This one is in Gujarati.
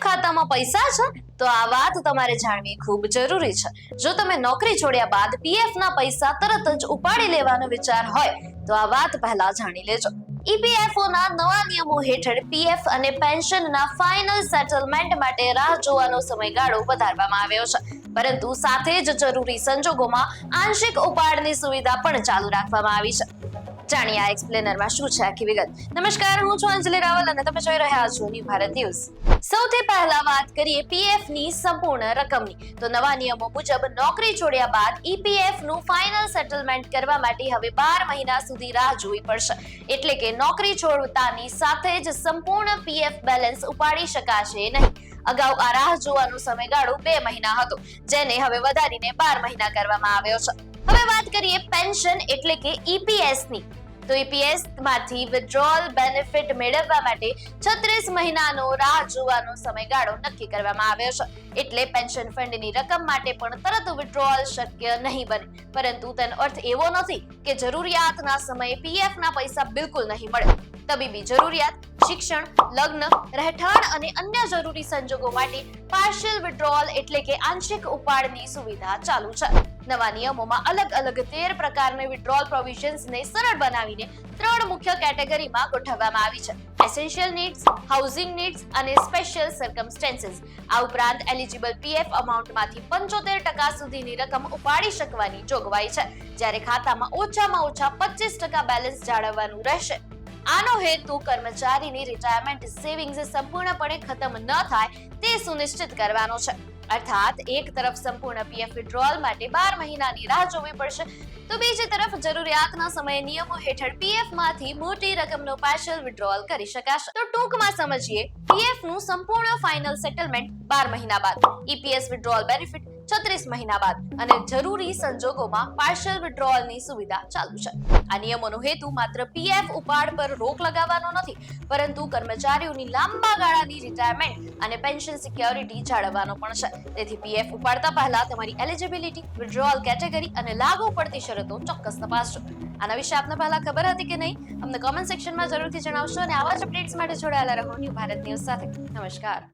ખાતામાં પૈસા છે તો આ વાત તમારે જાણવી ખૂબ જરૂરી છે. જો તમે નોકરી છોડ્યા બાદ પીએફ ના પૈસા તરત જ ઉપાડી લેવાનો વિચાર હોય તો આ વાત પહેલા જાણી લેજો. ઈપીએફઓ ના નવા નિયમો હેઠળ પીએફ અને પેન્શનના ફાઇનલ સેટલમેન્ટ માટે રાહ જોવાનો સમયગાળો વધારવામાં આવ્યો છે, પરંતુ સાથે જ જરૂરી સંજોગોમાં આંશિક ઉપાડની સુવિધા પણ ચાલુ રાખવામાં આવી છે. જાણીએ આ એક્સપ્લેનરમાં શું છે આખી વિગત. નમસ્કાર, હું છું અંજલિ રાવલ અને તમે જોઈ રહ્યા છો ન્યૂ ભારત ન્યૂઝ. સૌથી પહેલા વાત કરીએ પીએફ ની સંપૂર્ણ રકમની. તો નવા નિયમો મુજબ નોકરી છોડ્યા બાદ ઈપીએફ નું ફાઇનલ સેટલમેન્ટ કરવા માટે હવે 12 મહિના સુધી રાહ જોવી પડશે. એટલે કે નોકરી છોડતાની સાથે જ સંપૂર્ણ પીએફ બેલેન્સ ઉપાડી શકાશે નહીં. અગાઉ આ રાહ જોવાનો સમયગાળો 2 મહિના હતો, જેને હવે વધારીને 12 મહિના કરવામાં આવ્યો છે. હવે વાત કરીએ પેન્શન એટલે કે ઈપીએસ ની. તો ઈપીએસ માંથી વિથડ્રોઅલ બેનિફિટ મેળવવા માટે 36 મહિનાનો રાહ જોવાનો સમયગાળો નક્કી કરવામાં આવ્યો છે. એટલે પેન્શન ફંડની રકમ માટે પણ તરત વિથડ્રોઅલ શક્ય નહીં બને. પરંતુ તેનો અર્થ એવો નથી કે જરૂરિયાતના સમયે પીએફ ના પૈસા બિલકુલ નહીં મળે. તબીબી જરૂરિયાત, શિક્ષણ, લગ્ન, રહેઠાણ અને અન્ય જરૂરી સંજોગો માટે પાર્શિયલ વિથડ્રોઅલ એટલે કે આંશિક ઉપાડની સુવિધા ચાલુ છે. નવા નિયમોમાં અલગ અલગ 13 પ્રકારની વિથડ્રોઅલ પ્રોવિઝન્સને સરળ બનાવીને 3 મુખ્ય કેટેગરીમાં ગોઠવવામાં આવી છે: એસેન્શિયલ નીડ્સ, હાઉસિંગ નીડ્સ અને સ્પેશિયલ સર્કમસ્ટેન્સીસ. આ ઉપરાંત એલિજિબલ પીએફ અમાઉન્ટમાંથી 75% સુધીની રકમ ઉપાડી શકવાની જોગવાઈ છે, જ્યારે ખાતામાં ઓછામાં ઓછા 25% બેલેન્સ જાળવવાનું રહેશે. આનો હેતુ કર્મચારીની રિટાયરમેન્ટ સેવિંગ્સ સંપૂર્ણપણે ખતમ ન થાય તે સુનિશ્ચિત કરવાનો છે. અર્થાત એક તરફ સંપૂર્ણ પીએફ વિથડ્રોઅલ માટે 12 મહિનાની રાહ જોવી પડશે, તો બીજી તરફ જરૂરિયાતના સમયે નિયમો હેઠળ પીએફ માંથી મોટી રકમનો પાર્શિયલ વિથડ્રોઅલ કરી શકાશે. તો ટૂંકમાં સમજીએ, પીએફ નું સંપૂર્ણ ફાઇનલ સેટલમેન્ટ 12 મહિના બાદ, ઈપીએસ વિથડ્રોઅલ બેનિફિટ 36 મહિના બાદ અને જરૂરી સંજોગોમાં પાર્શિયલ વિથડ્રોઅલની સુવિધા ચાલુ છે. આ નિયમોનો હેતુ માત્ર પીએફ ઉપાડ પર રોક લગાવવાનો નથી, પરંતુ કર્મચારીઓની લાંબા ગાળાની રિટાયરમેન્ટ અને પેન્શન સિક્યોરિટી જાળવવાનો પણ છે. તેથી પીએફ ઉપાડતા પહેલા તમારી એલિજિબિલિટી, વિથડ્રોઅલ કેટેગરી અને લાગુ પડતી શરતો ચોક્કસ તપાસજો. આના વિશે આપને પહેલા ખબર હતી કે નહીં? અમને કોમેન્ટ સેક્શનમાં જરૂરથી જણાવશો અને આવા જ અપડેટ્સ માટે જોડાયેલા રહો ન્યૂ ભારત ન્યૂઝ સાથે. નમસ્કાર.